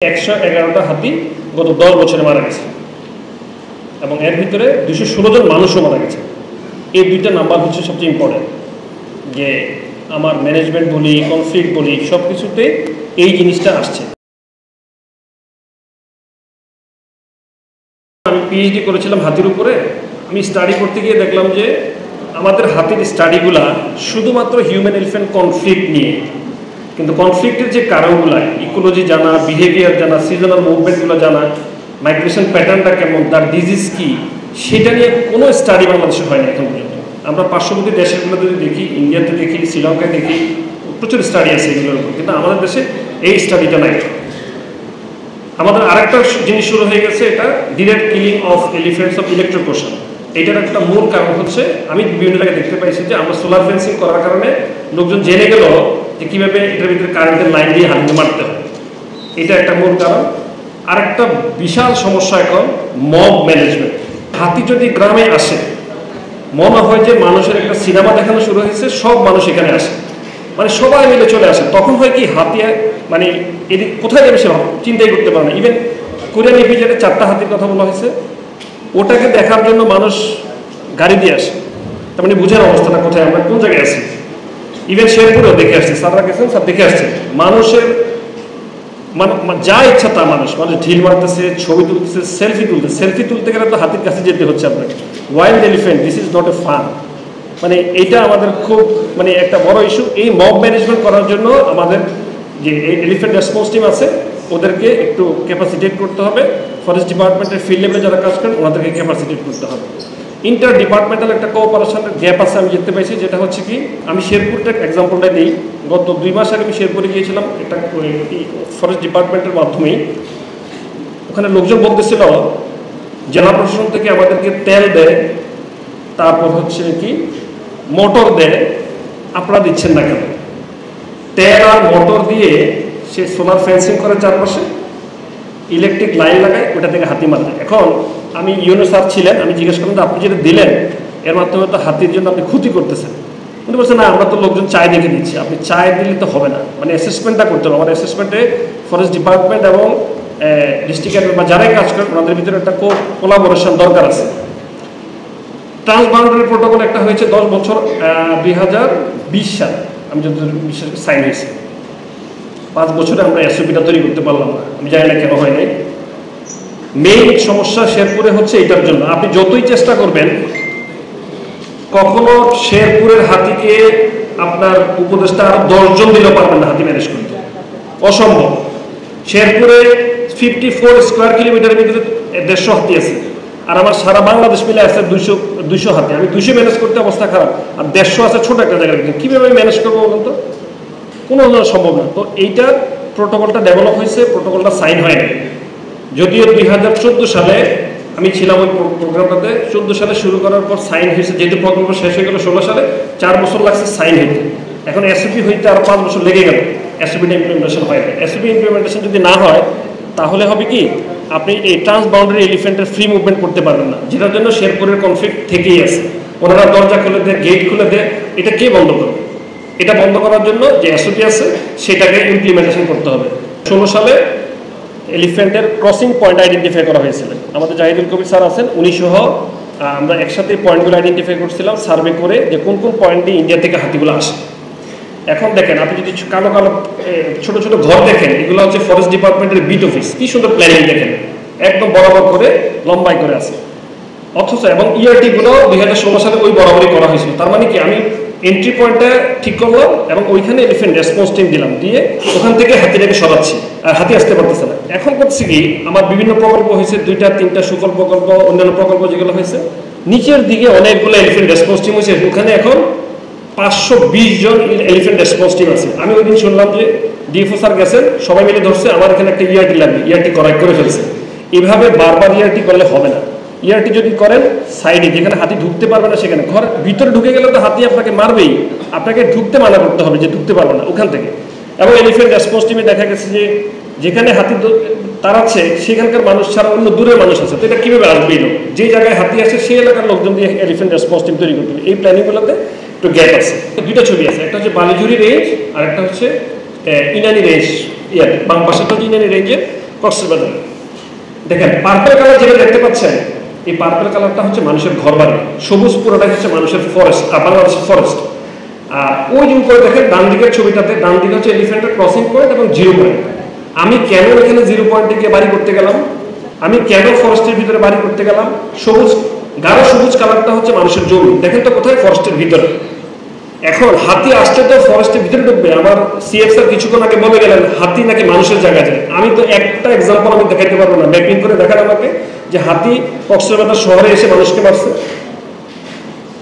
111টা হাতি গত 10 বছরে মারা গেছে এবং এর ভিতরে 216 জন মানুষও মারা গেছে। এই দুইটা নাম্বার হচ্ছে সবচেয়ে ইম্পর্টেন্ট, যে আমার ম্যানেজমেন্ট বলি, কনফ্লিক্ট বলি, সব কিছুতে এই জিনিসটা আসছে। আমি পিএইচডি করেছিলাম হাতির উপরে। আমি স্টাডি করতে গিয়ে দেখলাম যে আমাদের হাতির স্টাডিগুলা শুধুমাত্র হিউম্যান এলিফ্যান্ট কনফ্লিক্ট নিয়ে, কিন্তু কনফ্লিক্টের যে কারণগুলো, ইকোলজি জানা, বিহেভিয়ার জানা, সিজনাল মুভমেন্টগুলো জানা, মাইগ্রেশন প্যাটার্নটা কেমন, তার ডিজিজ কী, সেটা নিয়ে কোনো স্টাডি বাংলাদেশে হয় না এখন পর্যন্ত। আমরা পার্শ্ববর্তী দেশগুলোতে দেখি, ইন্ডিয়াতে দেখি, শ্রীলঙ্কায় দেখি, প্রচুর স্টাডি আছে এগুলোর উপর, কিন্তু আমাদের দেশে এই স্টাডিটা নাই। আমাদের আরেকটা জিনিস শুরু হয়ে গেছে, এটা direct killing of elephants of electrocution. এটার একটা মূল কারণ হচ্ছে, আমি বিভিন্ন জায়গায় দেখতে পাইছি যে আমরা সোলার ফেন্সিং করার কারণে লোকজন জেনে গেল যে কীভাবে এটার ভিতরে কারেন্টের লাইন দিয়ে হাতিকে মারতে হয়। এটা একটা মূল কারণ। আরেকটা বিশাল সমস্যা এখন মব ম্যানেজমেন্ট। হাতি যদি গ্রামে আসে, মনে হয় যে মানুষের একটা সিনেমা দেখানো শুরু হয়েছে, সব মানুষ এখানে আসে, মানে সবাই মিলে চলে আসে। তখন হয় কি, হাতি মানে এদিক কোথায় যাবে সে চিন্তাই করতে পারে না। ইভেন কোরিয়ান এপিজেডে 4টা হাতির কথা বলা হয়েছে, ওটাকে দেখার জন্য মানুষ গাড়ি দিয়ে আসে। তার মানে বুঝার অবস্থাটা কোথায়, আমরা কোন জায়গায় আছি। ইভেন শেরপুরেও দেখে আসছে, স্যাররা গেছেন, স্যার দেখে আসছে। মানুষের যা ইচ্ছা তা মানুষ ঢিল মারতেছে, ছবি তুলতেছে, সেলফি তুলতে গেলে তো হাতির কাছে যেতে হচ্ছে আপনাকে। Wild elephant, this is not a fun. মানে এটা আমাদের খুব একটা বড় ইস্যু। এই মব ম্যানেজমেন্ট করার জন্য আমাদের যে এলিফ্যান্ট রেসপন্স টিম আছে, ওদেরকে একটু ক্যাপাসিটেট করতে হবে। ফরেস্ট ডিপার্টমেন্টের ফিল্ড লেভেলে যারা কাজ করেন, ওনাদেরকে ক্যাপাসিটেট করতে হবে। ইন্টার ডিপার্টমেন্টাল একটা কোঅপারেশনের গ্যাপ আছে আমি দেখতে পাইছি। যেটা হচ্ছে কি, আমি শেরপুরটা এক্সাম্পলটা দিই। গত 2 মাস আগে আমি শেরপুরে গিয়েছিলাম একটা ফরেস্ট ডিপার্টমেন্টের মাধ্যমেই। ওখানে লোকজন বলতেছিল জেলা প্রশাসন থেকে আমাদেরকে তেল দেয়, তারপর হচ্ছে কি মোটর দেয়, আপনারা দিচ্ছেন না কেন? তেল আর মোটর দিয়ে সে সোলার ফেন্সিং করে, চারপাশে ইলেকট্রিক লাইন লাগায়, ওটা থেকে হাতি মারবে। এখন আমি ইউনো স্যার ছিলেন, আমি জিজ্ঞেস করলাম যে আপনি যেটা দিলেন এর মাধ্যমে তো হাতির জন্য আপনি ক্ষতি করতেছেন। উনি বলছেন না, আমরা তো লোকজন চায় দেখে দিচ্ছি। আপনি চায় দিলে তো হবে না, মানে অ্যাসেসমেন্টটা করতে হবে। আমার অ্যাসেসমেন্টে ফরেস্ট ডিপার্টমেন্ট এবং ডিস্ট্রিক্ট বা যারাই কাজ করেন, ওনাদের ভিতরে একটা কোলাবোরেশন দরকার আছে। ট্রান্সবাউন্ডারি প্রোটোকল একটা হয়েছে 10 বছর 2020 সালে, আমি যতদূর বিশ্বাস সাইন হয়েছে। 5 বছরে আমরা এসওপিটা তৈরি করতে পারলাম না, আমি জানি না কেন হয় নাই। মেইন সমস্যা শেরপুরে হচ্ছে এটার জন্য। আপনি যতই চেষ্টা করবেন, কখনো শেরপুরের হাতিকে আপনার উপদেষ্টা আরো 10 জন দিলেও পারবেন না হাতি ম্যানেজ করতে, অসম্ভব। শেরপুরে 54 স্কোয়ার কিলোমিটারের ভিতরে 150 হাতি আছে, আর আমার সারা বাংলাদেশ মিলে আছে 200 হাতি। আমি 200 ম্যানেজ করতে অবস্থা খারাপ, আর 150 আছে ছোট একটা জায়গার ভিতরে। কীভাবে ম্যানেজ করবো বলুন তো? কোনো সম্ভব না। তো এইটার প্রোটোকলটা ডেভেলপ হয়েছে, প্রোটোকলটা সাইন হয় না। যদিও 2014 সালে আমি ছিলাম ওই প্রোগ্রামটাতে। 14 সালে শুরু করার পর সাইন হয়েছে, যেহেতু প্রকল্প শেষ হয়ে গেল 16 সালে, 4 বছর লাগছে সাইন হইতে। এখন এসওপি হইতে আরও 5 বছর লেগে গেল, এসওপিটা ইমপ্লিমেন্টেশন হয় না। এসওপি ইমপ্লিমেন্টেশন যদি না হয়, তাহলে হবে কি, আপনি এই ট্রান্সবাউন্ডারি এলিফ্যান্টের ফ্রি মুভমেন্ট করতে পারবেন না, যেটার জন্য শেরপুরের কনফ্লিক্ট থেকেই আছে। ওনারা দরজা খুলে দেয়, গেট খুলে দেয়, এটা কে বন্ধ করবে? এটা বন্ধ করার জন্য যে এসওপি আছে, সেটাকে ইমপ্লিমেন্টেশন করতে হবে। 16 সালে এলিফ্যান্টের ক্রসিং পয়েন্ট আইডেন্টিফাই করা হয়েছিল। আমাদের জাহিদুল কবির স্যার আছেন, উনি সহ আমরা একসাথে পয়েন্টগুলো আইডেন্টিফাই করছিলাম, সার্ভে করে যে কোন কোন পয়েন্টে ইন্ডিয়া থেকে হাতিগুলো আসে। এখন দেখেন, আপনি যদি কালো কালো ছোট ছোট ঘর দেখেন, এগুলো হচ্ছে ফরেস্ট ডিপার্টমেন্টের বিট অফিস। কি সুন্দর প্ল্যানিং দেখেন, একদম বরাবর করে লম্বাই করে আছে। অথচ এবং ইআরটিগুলো 2016 সালে ওই বরাবরই করা হয়েছিল। তার মানে কি, আমি এন্ট্রি পয়েন্টটা ঠিক করলাম এবং ওইখানে এলিফ্যান্ট রেসপন্স টিম দিলাম, দিয়ে ওখান থেকে হাতিটাকে সরাচ্ছি, আর হাতি আসতে পারতেছে না। এখন করছি কি, আমার বিভিন্ন প্রকল্প হয়েছে, 2টা 3টা সুফল প্রকল্প, অন্যান্য প্রকল্প যেগুলো হয়েছে, নিচের দিকে অনেকগুলো এলিফ্যান্ট রেসপন্স টিম হয়েছে। ওখানে এখন 520 জন এলিফ্যান্ট রেসপন্স টিম আছে। আমি ওই দিন শুনলাম যে ডিএফও স্যার গেছেন, সবাই মিলে ধরছে আমার এখানে একটা ইআরটি লাগবে, ইআরটি করে ফেলছে। এভাবে বারবার ইআরটি করলে হবে না। ইআরটি যদি করেন সাইডে, যেখানে হাতি ঢুকতে পারবে না, সেখানে ঘর ভিতরে ঢুকে গেলে তো হাতি আপনাকে মারবেই, আপনাকে ঢুকতে মানা করতে হবে যে ঢুকতে পারবে না ওখান থেকে। এবং এলিফ্যান্ট রেসপন্স টিমে দেখা গেছে যে যেখানে হাতি তাড়াচ্ছে, সেখানকার মানুষ ছাড়া অন্য দূরের মানুষ আছে, তো এটা কীভাবে আসবে? যে জায়গায় হাতি আসে সেই এলাকার লোকজন দিয়ে এলিফ্যান্ট রেসপন্স টিম তৈরি করতে হবে। এই প্ল্যানিংগুলোতে একটু গ্যাপ আছে। 2টা ছবি আছে, একটা হচ্ছে বালিঝুরি রেঞ্জ আর একটা হচ্ছে ইনানি রেঞ্জ। বাম পাশেটা হচ্ছে ইনানি রেঞ্জের, কক্সবাজার। দেখেন পার্পল কালার যেটা দেখতে পাচ্ছেন, এই পার্পল কালারটা হচ্ছে মানুষের ঘর বাড়ি, সবুজ পুরোটা হচ্ছে মানুষের ফরেস্ট, বাংলাদেশের ফরেস্ট। আর ওই যে উপরে দেখেন ডান দিকের ছবিটাতে, ডান দিকে হচ্ছে এলিফ্যান্টের ক্রসিং পয়েন্ট এবং 0 পয়েন্ট। আমি কেন এখানে 0 পয়েন্টে গিয়ে বাড়ি করতে গেলাম, আমি কেন ফরেস্টের ভিতরে বাড়ি করতে গেলাম? সবুজ, গাঢ় সবুজ কালারটা হচ্ছে মানুষের জমি, দেখেন তো কোথায়? ফরেস্টের ভিতরে। এখন হাতি আসছে তো ফরেস্টের ভিতরে ঢুকবে। আমার সিএফ স্যার কিছুক্ষণ আগে বলে গেলেন হাতি নাকি মানুষের জায়গা যায়। আমি তো একটা এক্সাম্পল আমি দেখাইতে পারবো না, ম্যাপিং করে দেখান আমাকে যে হাতি কক্সবাজার শহরে এসে মানুষকে মারছে,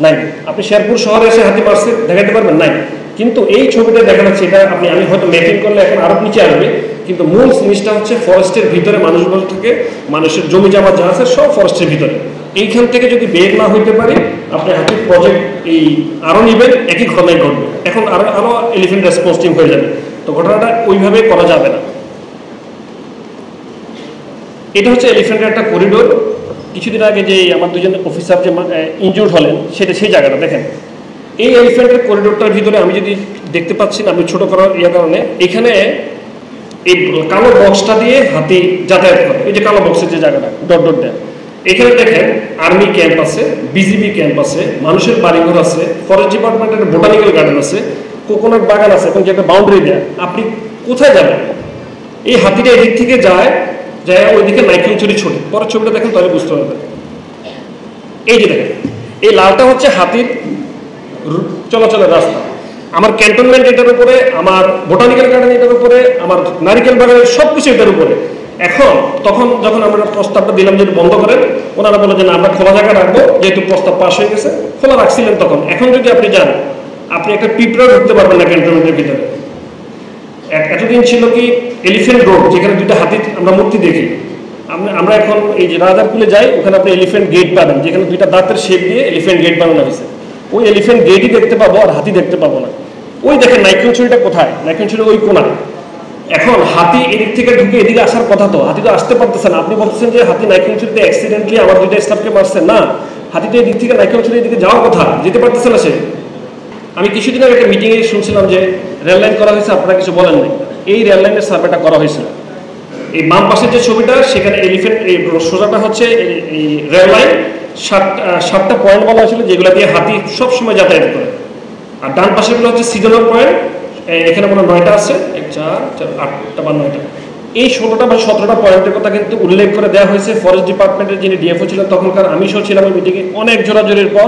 নাই। আপনি শেরপুর শহরে এসে হাতি মারছে দেখাইতে পারবেন? নাই। কিন্তু এই ছবিটা দেখা যাচ্ছে, এটা আমি হয়তো ম্যাপিং করলে এখন আরো নিচে আসবে, কিন্তু মূল জিনিসটা হচ্ছে ফরেস্টের ভিতরে মানুষ বসে থাকে, মানুষের জমি জমা যা আছে সব ফরেস্টের ভিতরে। এইখান থেকে যদি বের না হইতে পারি, আপনি হাতির প্রজেক্ট এই আরো নিবেন, একই ঘটনাই ঘটবে। এখন আরো এলিফ্যান্ট রেসপন্স টিম হয়ে যাবে, তো ঘটনাটা ওইভাবে করা যাবে না। এটা হচ্ছে এলিফ্যান্টের একটা করিডোর। কিছুদিন আগে যে আমার দুজন অফিসার যে ইনজুর্ড হলেন, সেটা সেই জায়গাটা দেখেন। এই এলিফ্যান্টের করিডোরটার ভিতরে আমি যদি দেখতে পাচ্ছি না, আমি ছোট করার কারণে এখানে এই কালো বক্সটা দিয়ে হাতি যাতায়াত করে। এই যে কালো বক্সের যে জায়গাটা ডট ডট দেয়, এখানে দেখেন আর্মি ক্যাম্প আছে, বিজিবি ক্যাম্প আছে, মানুষের বাড়িঘর আছে, ফরেস্ট ডিপার্টমেন্টের বোটানিক্যাল গার্ডেন আছে, কোকোনাট বাগান আছে, এবং যে একটা বাউন্ডারি দেয়। আপনি কোথায় যাবেন? এই হাতিটা এদিক থেকে যায় ওইদিকে নাইক্রুচুরি ছোটে। পরের ছবিটা দেখেন তাহলে বুঝতে পারবেন। এই যে দেখেন, এই লালটা হচ্ছে হাতির চলাচলের রাস্তা। আমার ক্যান্টনমেন্ট এটার উপরে, আমার বোটানিক্যাল গার্ডেন এটার উপরে, আমার নারিকেল বাগানের সবকিছু এটার উপরে। এখন যখন আমরা প্রস্তাবটা দিলাম যে বন্ধ করেন, ওনারা বলে যে না, আমরা খোলা জায়গা রাখবো, যেহেতু প্রস্তাব পাশ হয়ে গেছে। খোলা রাখছিলেন তখন। এখন যদি আপনি যান, আপনি একটা পিঁপড়া ঢুকতে পারবেন না ক্যান্টনমেন্টের ভিতরে। এতদিন ছিল কি এলিফ্যান্ট রোড, যেখানে দুইটা হাতির আমরা মূর্তি দেখি। আমরা এখন এই যে রাজারকুলে যাই, ওখানে আপনি এলিফ্যান্ট গেট পাবেন, যেখানে দুইটা দাঁতের শেপ দিয়ে এলিফ্যান্ট গেট বানানো হয়েছে। ওই এলিফ্যান্ট গেটই দেখতে পাবো, আর হাতি দেখতে পাবো না। ওই দেখেন নাইক্রুচুরিটা কোথায়? নাইক্রুচুরি ওই কোনায়। এখন হাতি এদিক থেকে ঢুকে এদিকে আসার কথা, তো হাতি তো আসতে পারতেছে না। আপনি বলতেছেন যে হাতি নাইক্রুচুরিতে অ্যাক্সিডেন্টলি আমার দুইটা স্টাফকে মারছে। না, হাতি তো এদিক থেকে নাইক্রুচুরি এদিকে যাওয়ার কথা, যেতে পারতেছে না সে। আমি কিছুদিন আগে একটা মিটিংয়ে শুনছিলাম যে রেল লাইন করা হয়েছে, আপনারা কিছু বলেন নাই। এই রেল লাইনের সার্ভেটা করা হয়েছিল। এই বাম পাশের যে ছবিটা, সেখানে এলিফ্যান্ট, এই সোজাটা হচ্ছে এই রেল লাইন, 7টা পয়েন্ট বলা হয়েছিল, যেগুলো দিয়ে হাতি সবসময় যাতায়াত করে। আর ডান পাশেগুলো হচ্ছে সিজনাল পয়েন্ট। এখানে মনে 9টা আছে, 1 4 4 8টা বা 9টা। এই 16টা বা 17টা পয়েন্টের কথা কিন্তু উল্লেখ করে দেওয়া হয়েছে। ফরেস্ট ডিপার্টমেন্টের যিনি ডিএফও ছিলেন তখনকার, আমি সহ ছিলাম এই মিটিংয়ে, অনেক জোরাজোরির পর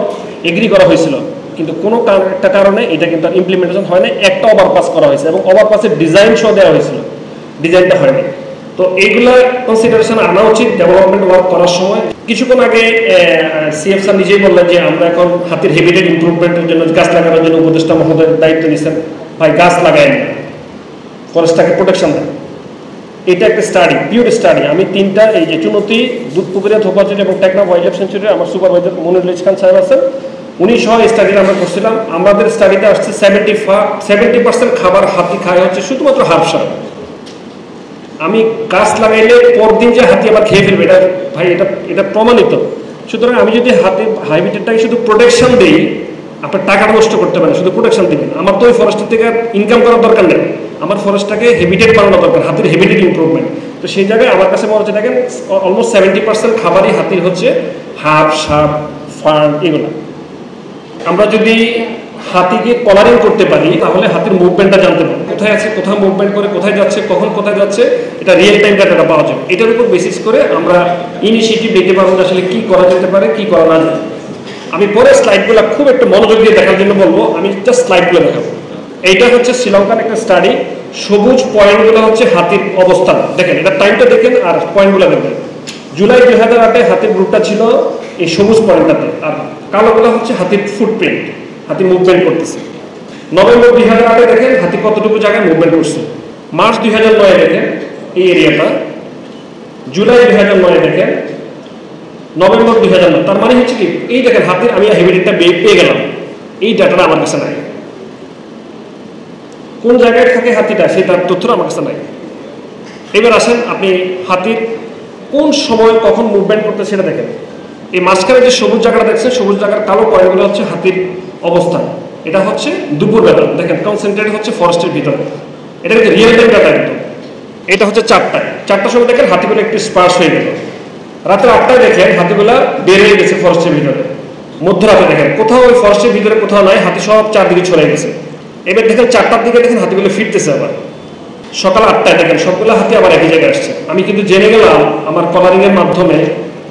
এগ্রি করা হয়েছিল। কিন্তু কোনো একটা কারণে এটা কিন্তু ইমপ্লিমেন্টেশন হয় না। একটা ওভারপাস করা হয়েছে এবং ওভারপাসের ডিজাইন সহ দেওয়া হয়েছিল, ডিজাইনটা হয়নি। তো এইগুলা কনসিডারেশন আনা উচিত ডেভেলপমেন্ট ওয়ার্ক করার সময়। কিছুক্ষণ আগে সিএফ স্যার নিজেই বললেন যে আমরা এখন হাতির হ্যাবিটেট ইমপ্রুভমেন্টের জন্য গাছ লাগানোর জন্য উপদেষ্টা মহোদয়ের দায়িত্ব নিচ্ছেন। ভাই, গাছ লাগায় না, ফরেস্টটাকে প্রোটেকশন দেন। এটা একটা স্টাডি, পিওর স্টাডি। আমি 3টা, এই যে চুনতি, দুধপুকুরিয়া, থোপাচুরি এবং টেকনা ওয়াইল্ড লাইফ সেঞ্চুরি, আমার সুপারভাইজার মনিরুল খান সাহেব আছেন, উনি সহ স্টাডিটা আমরা করছিলাম। আমাদের স্টাডিতে আসছে 70% খাবার হাতি খায় হচ্ছে শুধুমাত্র হার্ব সার। আমি গাছ লাগাইলে পরদিন যে হাতি আবার খেয়ে ফেলবে, এটা ভাই এটা প্রমাণিত। সুতরাং আমি যদি হাতির হ্যাবিটেটটাকে শুধু প্রোটেকশন দিই, আপনার টাকা নষ্ট করতে পারেন, শুধু প্রোটেকশন দিবেন। আমার তো ওই ফরেস্টের থেকে ইনকাম করার দরকার নেই, আমার ফরেস্টটাকে হ্যাবিটেট বানানো দরকার, হাতির হ্যাবিটেট ইমপ্রুভমেন্ট। তো সেই জায়গায় আমার কাছে মনে হচ্ছে দেখেন অলমোস্ট 70% খাবারই হাতির হচ্ছে হার্ব, সাপ, ফার্ন, এগুলো। আমরা যদি হাতিকে কলারিং করতে পারি, তাহলে হাতির মুভমেন্টটা জানতে পারবো, কোথায় আছে, কোথায় মুভমেন্ট করে, কোথায় যাচ্ছে, কখন কোথায় যাচ্ছে, এটা রিয়েল টাইম ডাটাটা পাওয়া যাবে। এটার উপর বেসিস করে আমরা ইনিশিয়েটিভ দেখতে পারবো যে আসলে কি করা যেতে পারে, কি করা না যায়। আমি পরে স্লাইডগুলো খুব একটু মনোযোগ দিয়ে দেখার জন্য বলবো, আমি জাস্ট স্লাইডগুলো দেখাবো। এইটা হচ্ছে শ্রীলঙ্কার একটা স্টাডি। সবুজ পয়েন্টগুলো হচ্ছে হাতির অবস্থান, দেখেন এটা টাইমটা দেখেন আর পয়েন্টগুলো দেখেন। জুলাই 2008-এ হাতির গ্রুপটা ছিল এই সবুজ পয়েন্টটাতে, আর কালোগুলো হচ্ছে হাতির ফুটপ্রিন্ট, হাতি মুভমেন্ট করতেছে। নভেম্বর 2008-এ দেখেন হাতি কতটুকু জায়গায় মুভমেন্ট করছে। মার্চ 2009-এ দেখেন এই এরিয়াটা, জুলাই 2009-এ দেখেন, নভেম্বর 2009। তার মানে হচ্ছে কি, এই দেখেন হাতির আমি হ্যাবিটেটটা পেয়ে গেলাম, এই ডাটাটা আমার কাছে নাই। কোন জায়গায় থাকে হাতিটা, সেই তার তথ্যটা আমার কাছে নাই। এবার আসেন আপনি হাতির কোন সময় কখন মুভমেন্ট করতে সেটা দেখেন। এই মাঝখানে যে সবুজ জায়গাটা দেখছেন, সবুজ জায়গার কালো পয়েন্টগুলো হচ্ছে হাতির অবস্থান। এটা হচ্ছে দুপুরবেলা, দেখেন কনসেন্ট্রেট হচ্ছে ফরেস্টের ভিতরে। এটা কিন্তু রিয়েল টাইম ডাটা একদম। এটা হচ্ছে 4টার সময় দেখেন হাতিগুলো একটু স্পার্স হয়ে গেল। রাতের 8টায় দেখেন হাতিগুলা বের হয়ে গেছে ফরেস্টের ভিতরে। মধ্যরাতে দেখেন কোথাও ওই ফরেস্টের ভিতরে কোথাও নাই, হাতি সব চারদিকে ছড়িয়ে গেছে। এবার দেখেন 4টার দিকে দেখেন হাতিগুলো ফিরতেছে আবার। সকাল 8টায় দেখেন সবগুলো হাতি আবার একই জায়গায় আসছে। আমি কিন্তু জেনে গেলাম আমার কলারিং এর মাধ্যমে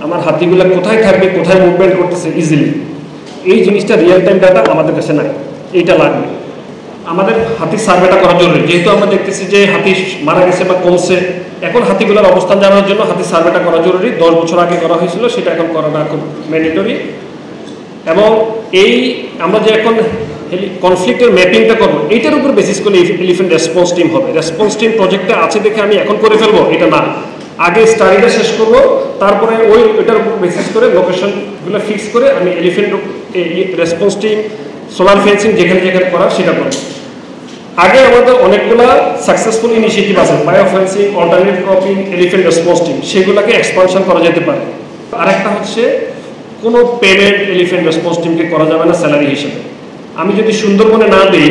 আমার হাতিগুলো কোথায় থাকবে, কোথায় মুভমেন্ট করতেছে ইজিলি। এই জিনিসটা রিয়েল টাইম ডাটা আমাদের কাছে নাই, এইটা লাগবে। আমাদের হাতির সার্ভেটা করা জরুরি, যেহেতু আমরা দেখতেছি যে হাতি মারা গেছে বা কমছে। এখন হাতিগুলোর অবস্থান জানার জন্য হাতির সার্ভেটা করা জরুরি। 10 বছর আগে করা হয়েছিল, সেটা এখন করাটা খুব ম্যান্ডেটরি। এবং এই আমরা যে এখন কনফ্লিক্টের ম্যাপিংটা করবো, এইটার উপর বেসিস করে এলিফ্যান্ট রেসপন্স টিম হবে। রেসপন্স টিম প্রজেক্টে আছে দেখে আমি এখন করে ফেলবো এটা না, আগে স্টাডিটা শেষ করবো, তারপরে ওইটার উপর বেসিস করে লোকেশনগুলো ফিক্স করে আমি elephant response team, solar fencing যেখানে যেখানে করার সেটা করবো। আগে আমাদের অনেকগুলা সাকসেসফুল ইনিশিয়েটিভ আছে, bio fencing, alternative cropping, elephant response team, সেগুলোকে এক্সপানশন করা যেতে পারে। আরেকটা হচ্ছে কোনো পেমেন্ট এলিফ্যান্ট রেসপন্স টিমকে করা যাবে না স্যালারি হিসেবে। আমি যদি সুন্দরবনে না দিই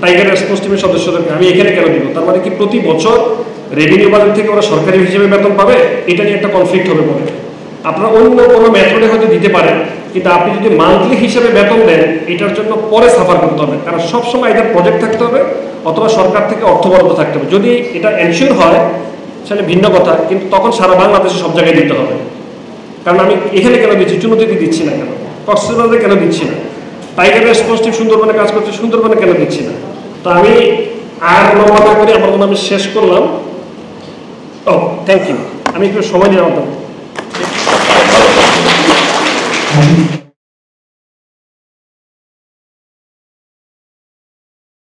টাইগার রেসপন্স টিমের সদস্যদেরকে, আমি এখানে কেন দিব? তার মানে কি প্রতি বছর রেভিনিউ বাজেট থেকে ওরা সরকারি হিসেবে বেতন পাবে? এটা নিয়ে একটা কনফ্লিক্ট হবে পরে। আপনারা অন্য কোনো মেথডে হয়তো দিতে পারেন, কিন্তু আপনি যদি মান্থলি হিসেবে বেতন দেন এটার জন্য পরে সাফার করতে হবে, কারণ সবসময় এটার প্রজেক্ট থাকতে হবে অথবা সরকার থেকে অর্থ বরাদ্দ থাকতে হবে। যদি এটা এনশিওর হয় সেটা ভিন্ন কথা, কিন্তু তখন সারা বাংলাদেশে সব জায়গায় দিতে হবে। কারণ আমি এখানে কেন দিচ্ছি, চুনতিতে দিচ্ছি না কেন, কক্সবাজারে কেন দিচ্ছি না, টাইগার রেসপন্স টিম সুন্দরবনে কাজ করছে সুন্দরবনে কেন দিচ্ছি না? তো আমি আর লম্বা না করে আমার আমি শেষ করলাম। ও থ্যাংক ইউ, আমি একটু সময় নিলাম আপনাকে।